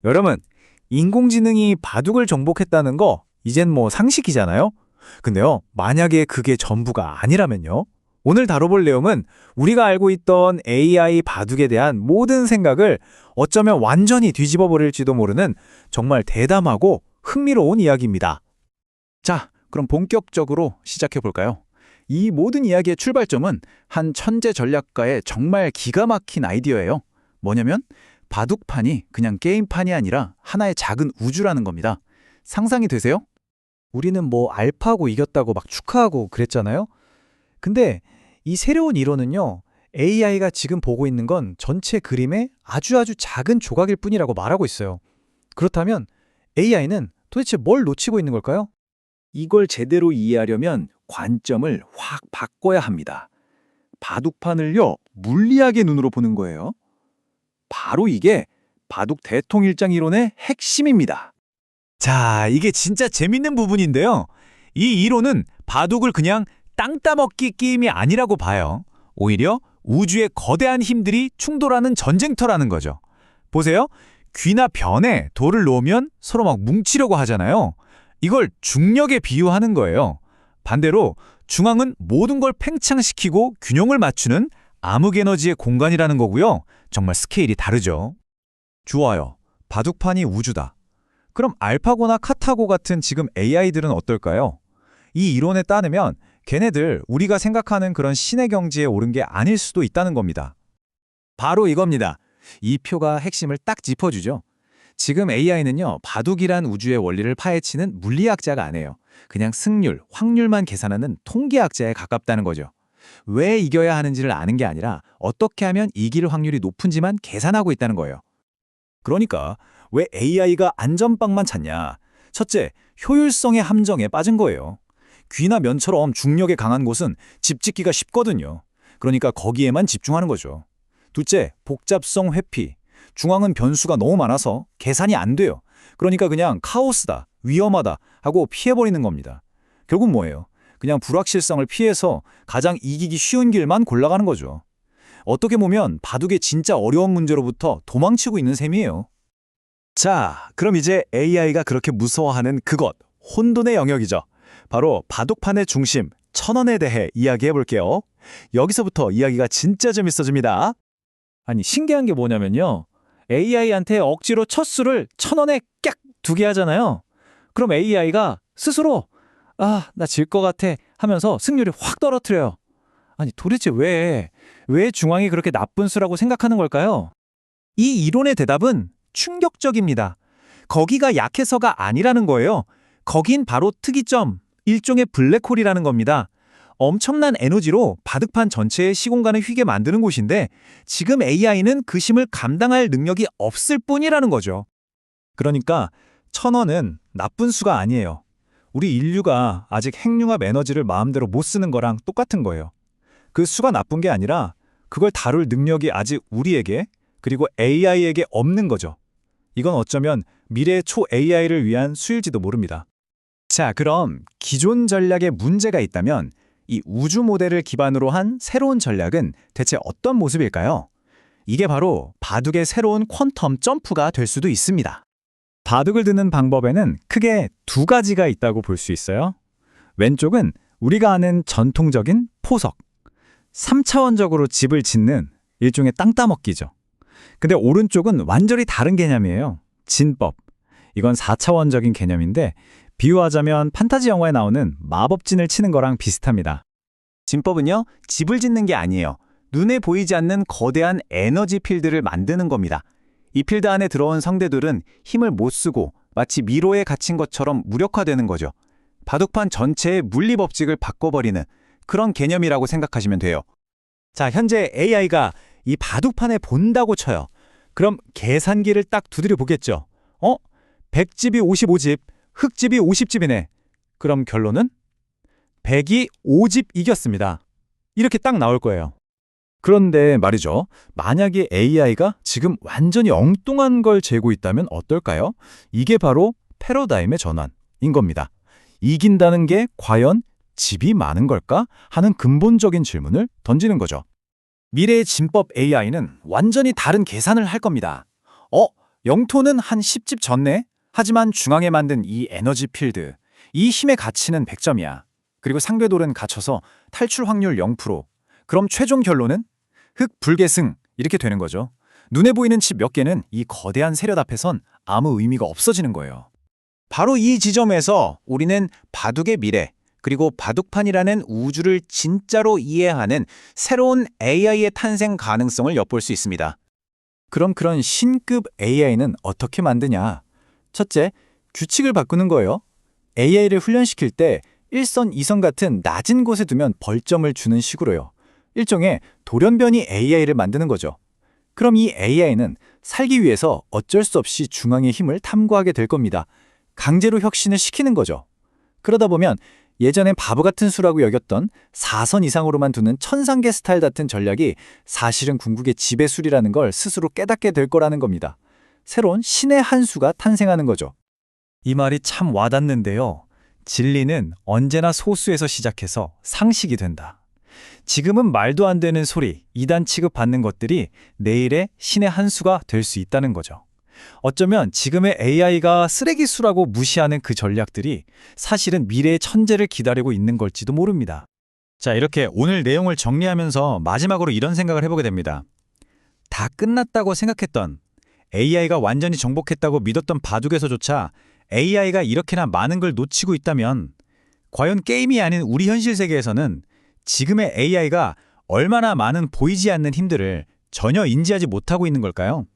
여러분, 인공지능이 바둑을 정복했다는 거 이젠 뭐 상식이잖아요? 근데요, 만약에 그게 전부가 아니라면요? 오늘 다뤄볼 내용은 우리가 알고 있던 AI 바둑에 대한 모든 생각을 어쩌면 완전히 뒤집어 버릴지도 모르는 정말 대담하고 흥미로운 이야기입니다. 자, 그럼 본격적으로 시작해 볼까요? 이 모든 이야기의 출발점은 한 천재 전략가의 정말 기가 막힌 아이디어예요. 뭐냐면 바둑판이 그냥 게임판이 아니라 하나의 작은 우주라는 겁니다. 상상이 되세요? 우리는 뭐 알파고 이겼다고 막 축하하고 그랬잖아요? 근데 이 새로운 이론은요, AI가 지금 보고 있는 건 전체 그림의 아주 작은 조각일 뿐이라고 말하고 있어요. 그렇다면 AI는 도대체 뭘 놓치고 있는 걸까요? 이걸 제대로 이해하려면 관점을 확 바꿔야 합니다. 바둑판을요, 물리학의 눈으로 보는 거예요. 바로 이게 바둑 대통일장 이론의 핵심입니다. 자, 이게 진짜 재밌는 부분인데요. 이 이론은 바둑을 그냥 땅 따먹기 게임이 아니라고 봐요. 오히려 우주의 거대한 힘들이 충돌하는 전쟁터라는 거죠. 보세요. 귀나 변에 돌을 놓으면 서로 막 뭉치려고 하잖아요. 이걸 중력에 비유하는 거예요. 반대로 중앙은 모든 걸 팽창시키고 균형을 맞추는 암흑에너지의 공간이라는 거고요. 정말 스케일이 다르죠. 좋아요. 바둑판이 우주다. 그럼 알파고나 카타고 같은 지금 AI들은 어떨까요? 이 이론에 따르면 걔네들 우리가 생각하는 그런 신의 경지에 오른 게 아닐 수도 있다는 겁니다. 바로 이겁니다. 이 표가 핵심을 딱 짚어주죠. 지금 AI는요, 바둑이란 우주의 원리를 파헤치는 물리학자가 아니에요. 그냥 승률, 확률만 계산하는 통계학자에 가깝다는 거죠. 왜 이겨야 하는지를 아는 게 아니라 어떻게 하면 이길 확률이 높은지만 계산하고 있다는 거예요. 그러니까 왜 AI가 안전빵만 찾냐? 첫째, 효율성의 함정에 빠진 거예요. 귀나 면처럼 중력에 강한 곳은 집 짓기가 쉽거든요. 그러니까 거기에만 집중하는 거죠. 둘째, 복잡성 회피. 중앙은 변수가 너무 많아서 계산이 안 돼요. 그러니까 그냥 카오스다, 위험하다 하고 피해버리는 겁니다. 결국 뭐예요? 그냥 불확실성을 피해서 가장 이기기 쉬운 길만 골라가는 거죠. 어떻게 보면 바둑의 진짜 어려운 문제로부터 도망치고 있는 셈이에요. 자, 그럼 이제 AI가 그렇게 무서워하는 그것, 혼돈의 영역이죠. 바로 바둑판의 중심, 천원에 대해 이야기해 볼게요. 여기서부터 이야기가 진짜 재밌어집니다. 아니, 신기한 게 뭐냐면요. AI한테 억지로 첫 수를 1,000원에 깍 두게 하잖아요. 그럼 AI가 스스로 나 질 것 같아 하면서 승률이 확 떨어뜨려요. 아니, 도대체 왜 중앙이 그렇게 나쁜 수라고 생각하는 걸까요? 이 이론의 대답은 충격적입니다. 거기가 약해서가 아니라는 거예요. 거긴 바로 특이점, 일종의 블랙홀이라는 겁니다. 엄청난 에너지로 바둑판 전체의 시공간을 휘게 만드는 곳인데 지금 AI는 그 힘을 감당할 능력이 없을 뿐이라는 거죠. 그러니까 1,000원은 나쁜 수가 아니에요. 우리 인류가 아직 핵융합 에너지를 마음대로 못 쓰는 거랑 똑같은 거예요. 그 수가 나쁜 게 아니라 그걸 다룰 능력이 아직 우리에게 그리고 AI에게 없는 거죠. 이건 어쩌면 미래의 초 AI를 위한 수일지도 모릅니다. 자, 그럼 기존 전략에 문제가 있다면 이 우주 모델을 기반으로 한 새로운 전략은 대체 어떤 모습일까요? 이게 바로 바둑의 새로운 퀀텀 점프가 될 수도 있습니다. 바둑을 드는 방법에는 크게 두 가지가 있다고 볼 수 있어요. 왼쪽은 우리가 아는 전통적인 포석, 3차원적으로 집을 짓는 일종의 땅 따먹기죠. 근데 오른쪽은 완전히 다른 개념이에요. 진법. 이건 4차원적인 개념인데 비유하자면 판타지 영화에 나오는 마법진을 치는 거랑 비슷합니다. 진법은요, 집을 짓는 게 아니에요. 눈에 보이지 않는 거대한 에너지 필드를 만드는 겁니다. 이 필드 안에 들어온 상대들은 힘을 못 쓰고 마치 미로에 갇힌 것처럼 무력화되는 거죠. 바둑판 전체의 물리 법칙을 바꿔버리는 그런 개념이라고 생각하시면 돼요. 자, 현재 AI가 이 바둑판에 본다고 쳐요. 그럼 계산기를 딱 두드려 보겠죠. 100집이 55집, 흑집이 50집이네. 그럼 결론은? 100이 5집 이겼습니다. 이렇게 딱 나올 거예요. 그런데 말이죠. 만약에 AI가 지금 완전히 엉뚱한 걸 재고 있다면 어떨까요? 이게 바로 패러다임의 전환인 겁니다. 이긴다는 게 과연 집이 많은 걸까? 하는 근본적인 질문을 던지는 거죠. 미래의 진법 AI는 완전히 다른 계산을 할 겁니다. 영토는 한 10집 졌네? 하지만 중앙에 만든 이 에너지 필드, 이 힘의 가치는 100점이야. 그리고 상궤돌은 갇혀서 탈출 확률 0%. 그럼 최종 결론은? 흑, 불계승 이렇게 되는 거죠. 눈에 보이는 집 몇 개는 이 거대한 세력 앞에선 아무 의미가 없어지는 거예요. 바로 이 지점에서 우리는 바둑의 미래, 그리고 바둑판이라는 우주를 진짜로 이해하는 새로운 AI의 탄생 가능성을 엿볼 수 있습니다. 그럼 그런 신급 AI는 어떻게 만드냐? 첫째, 규칙을 바꾸는 거예요. AI를 훈련시킬 때 1선, 2선 같은 낮은 곳에 두면 벌점을 주는 식으로요. 일종의 돌연변이 AI를 만드는 거죠. 그럼 이 AI는 살기 위해서 어쩔 수 없이 중앙의 힘을 탐구하게 될 겁니다. 강제로 혁신을 시키는 거죠. 그러다 보면 예전엔 바보 같은 수라고 여겼던 4선 이상으로만 두는 천상계 스타일 같은 전략이 사실은 궁극의 지배술이라는 걸 스스로 깨닫게 될 거라는 겁니다. 새로운 신의 한 수가 탄생하는 거죠. 이 말이 참 와닿는데요. 진리는 언제나 소수에서 시작해서 상식이 된다. 지금은 말도 안 되는 소리, 이단 취급받는 것들이 내일의 신의 한 수가 될 수 있다는 거죠. 어쩌면 지금의 AI가 쓰레기수라고 무시하는 그 전략들이 사실은 미래의 천재를 기다리고 있는 걸지도 모릅니다. 자, 이렇게 오늘 내용을 정리하면서 마지막으로 이런 생각을 해보게 됩니다. 다 끝났다고 생각했던, AI가 완전히 정복했다고 믿었던 바둑에서조차 AI가 이렇게나 많은 걸 놓치고 있다면 과연 게임이 아닌 우리 현실 세계에서는 지금의 AI가 얼마나 많은 보이지 않는 힘들을 전혀 인지하지 못하고 있는 걸까요?